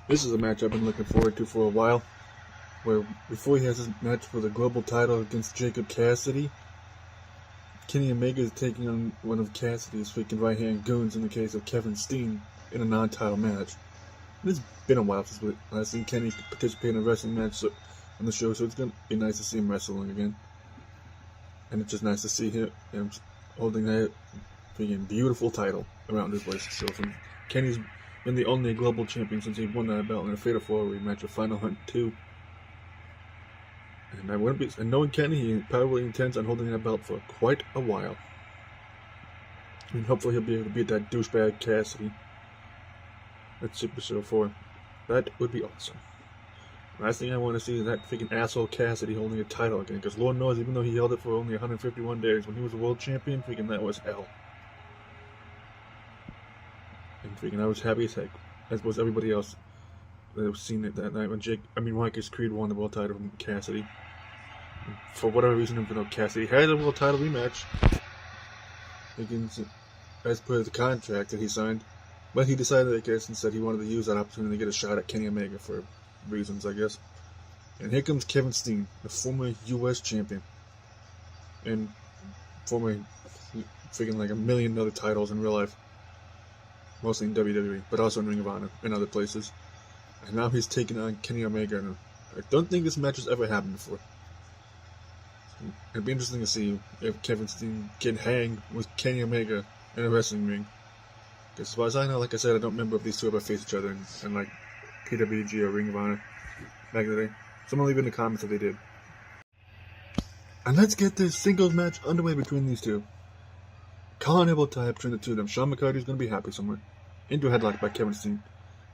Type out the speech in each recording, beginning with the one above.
This is a match I've been looking forward to for a while, where before he has his match for the global title against Jacob Cassidy, Kenny Omega is taking on one of Cassidy's freaking right-hand goons in the case of Kevin Steen in a non-title match. And it's been a while since I've seen Kenny participate in a wrestling match on the show, so it's going to be nice to see him wrestling again. And it's just nice to see him holding that freaking beautiful title around his waist. So from Kenny's been the only global champion since he won that belt in a Fatal 4-Way match with Final Hunt 2. And knowing Kenny, he probably intends on holding that belt for quite a while. And hopefully he'll be able to beat that douchebag Cassidy at Super Show 4. That would be awesome. Last thing I want to see is that freaking asshole Cassidy holding a title again. Because Lord knows, even though he held it for only 151 days, when he was a world champion, freaking that was hell. And freaking I was happy as heck, as was everybody else that was seen it that night when Marcus Creed won the world title from Cassidy. And for whatever reason, even though Cassidy had a world title rematch as per the contract that he signed, but he decided, I guess, instead he wanted to use that opportunity to get a shot at Kenny Omega for reasons, I guess. And here comes Kevin Steen, the former U.S. champion, and former freaking like a million other titles in real life. Mostly in WWE, but also in Ring of Honor and other places. And now he's taking on Kenny Omega, and I don't think this match has ever happened before. So it'd be interesting to see if Kevin Steen can hang with Kenny Omega in a wrestling ring. Because as far as I know, like I said, I don't remember if these two ever faced each other in like PWG or Ring of Honor back in the day. Someone leave in the comments if they did. And let's get this singles match underway between these two. Carnival tie between the two of them. Sean McCarty's going to be happy somewhere. Into a headlock by Kevin Steen.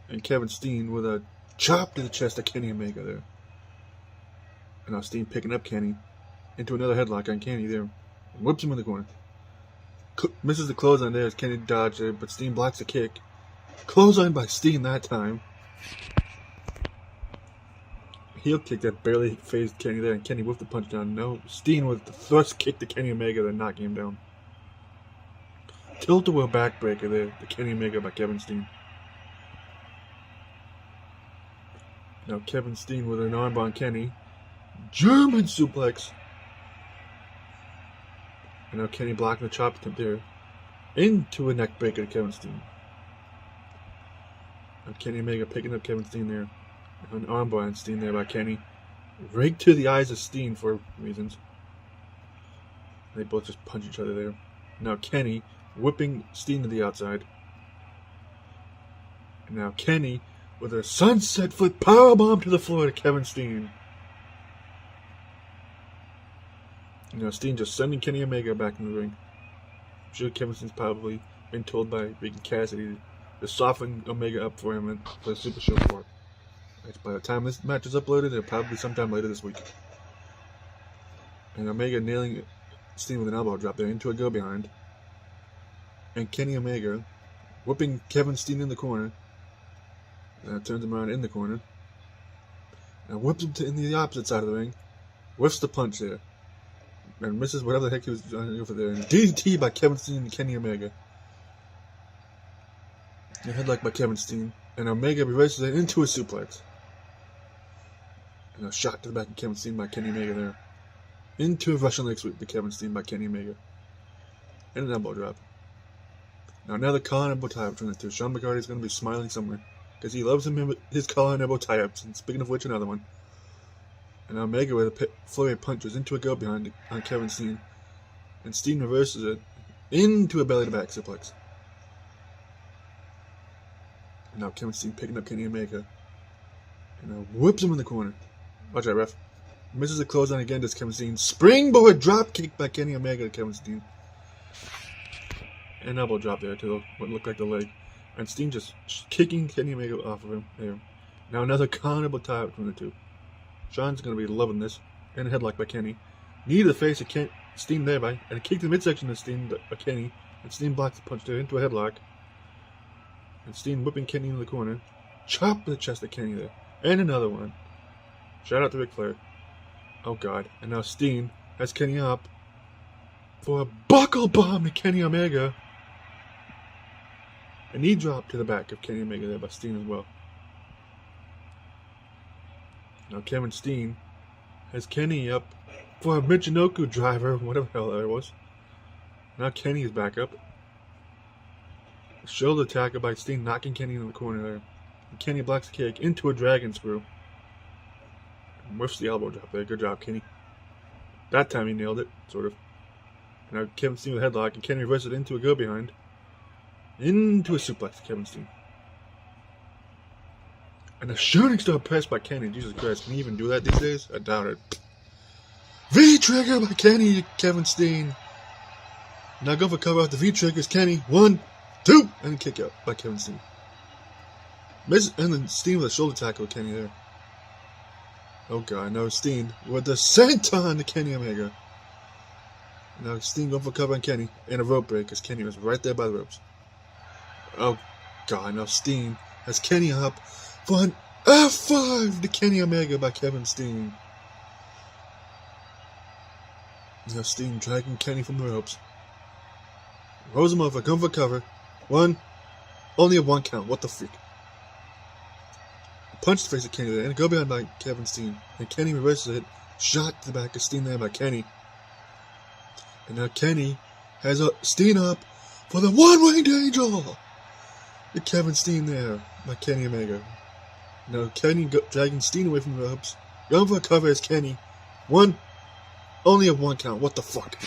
And Kevin Steen with a chop to the chest of Kenny Omega there. And now Steen picking up Kenny into another headlock on Kenny there. And whips him in the corner. Misses the clothesline there as Kenny dodged it, but Steen blocks the kick. Clothesline by Steen that time. Heel kick that barely phased Kenny there, and Kenny with the punch down. No, Steen with the thrust kick to Kenny Omega that knocked him down. Tilt-a-whirl backbreaker there, the Kenny Omega by Kevin Steen. Now Kevin Steen with an armbar on Kenny. German suplex. And now Kenny blocking the chop attempt there. Into a neck breaker to Kevin Steen. Now Kenny Omega picking up Kevin Steen there. An armbar on Steen there by Kenny. Right to the eyes of Steen for reasons. They both just punch each other there. Now Kenny whipping Steen to the outside. And now Kenny with a sunset flip powerbomb to the floor to Kevin Steen. And now Steen just sending Kenny Omega back in the ring. I'm sure Kevin Steen's probably been told by Ricky Cassidy to soften Omega up for him for the Super Show 4. By the time this match is uploaded, it'll probably be sometime later this week. And Omega nailing Steen with an elbow drop there into a go behind. And Kenny Omega whipping Kevin Steen in the corner. And turns him around in the corner. And whips him in the opposite side of the ring. Whiffs the punch there. And misses whatever the heck he was trying to do for there. And DDT by Kevin Steen and Kenny Omega. And headlock by Kevin Steen. And Omega reverses it into a suplex. And a shot to the back of Kevin Steen by Kenny Omega there. Into a Russian leg sweep to Kevin Steen by Kenny Omega. And an elbow drop. Now another collar and elbow tie-up between the two. Sean McCarty's going to be smiling somewhere. Because he loves his collar and elbow tie-ups. And speaking of which, another one. And Omega with a flurry of punches into a go behind on Kevin Steen. And Steen reverses it into a belly-to-back suplex. And now Kevin Steen picking up Kenny Omega. And now whips him in the corner. Watch out, ref. Misses a clothesline again to Kevin Steen. Springboard drop kick by Kenny Omega to Kevin Steen. And elbow drop there to what looked like the leg. And Steen just kicking Kenny Omega off of him. There. Now another carnival tie between the two. Sean's going to be loving this. And a headlock by Kenny. Knee to the face of Steen there by. And a kick to the midsection of Steen by Kenny. And Steen blocks the punch there into a headlock. And Steen whipping Kenny into the corner. Chop to the chest of Kenny there. And another one. Shout out to Ric Flair. Oh god. And now Steen has Kenny up for a buckle bomb to Kenny Omega. A knee drop to the back of Kenny Omega there by Steen as well. Now Kevin Steen has Kenny up for a Michinoku driver, whatever the hell that was. Now Kenny is back up. Shoulder tackle by Steen, knocking Kenny in the corner there. And Kenny blocks the kick into a dragon screw. And whiffs the elbow drop there. Good job, Kenny. That time he nailed it, sort of. Now Kevin Steen with a headlock, and Kenny reverses it into a go behind. Into a suplex, Kevin Steen. And a shooting star press by Kenny. Jesus Christ, can he even do that these days? I doubt it. V-trigger by Kenny, Kevin Steen. Now go for cover out the V-triggers, Kenny. 1, 2, and kick out by Kevin Steen. And then Steen with a shoulder tackle with Kenny there. Oh god, now Steen with the senton to Kenny Omega. Now Steen going for cover on Kenny and a rope break because Kenny was right there by the ropes. Oh god, now Steen has Kenny up for an F5 to Kenny Omega by Kevin Steen. Now Steen dragging Kenny from the ropes. Rolls him over, going for cover. 1, only a 1 count, what the freak. Punch the face of Kenny there, and a go behind by Kevin Steen. And Kenny reverses it, shot to the back of Steen there by Kenny. And now Kenny has Steen up for the one-winged angel! The Kevin Steen there by Kenny Omega. Now Kenny dragging Steen away from the ropes. Going for a cover is Kenny. 1, only a 1 count, what the fuck.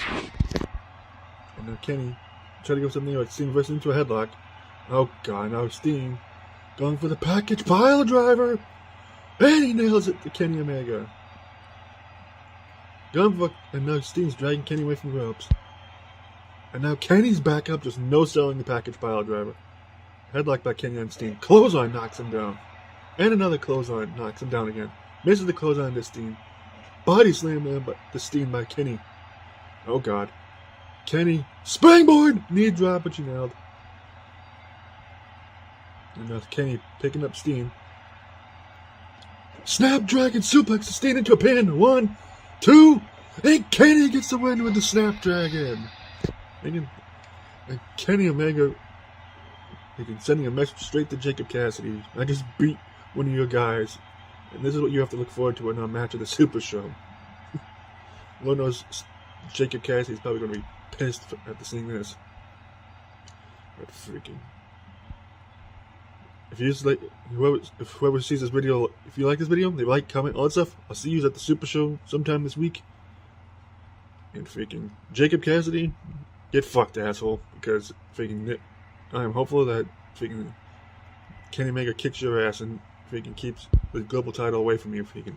And now Kenny trying to go something like Steen reverses into a headlock. Oh god, now Steen going for the package pile driver. And he nails it to Kenny Omega. And now Steen's dragging Kenny away from the ropes. And now Kenny's back up, just no-selling the package pile driver. Headlock by Kenny on Steen. Clothesline knocks him down. And another clothesline knocks him down again. Misses the clothesline to Steen. Body slam there to Steen by Kenny. Oh god. Kenny, springboard! Knee drop, but she nailed. And now Kenny picking up Steen. Snapdragon suplex to Steen into a pin. 1, 2, and Kenny gets the win with the Snapdragon. And Kenny Omega, sending a message straight to Jacob Cassidy. I just beat one of your guys, and this is what you have to look forward to in our match of the Super Show. Lord knows Jacob Cassidy's probably going to be pissed after seeing this. But freaking. If you just like, whoever sees this video, if you like this video, leave a like, comment, all that stuff. I'll see you at the Super Show sometime this week. And freaking Jacob Cassidy, get fucked, asshole. Because freaking, I am hopeful that freaking Kenny Omega kicks your ass and freaking keeps the global title away from you, freaking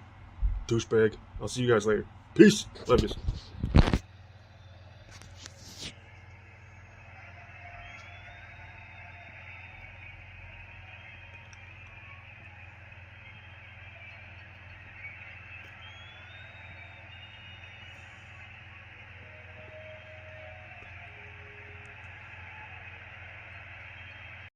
douchebag. I'll see you guys later. Peace. Love you.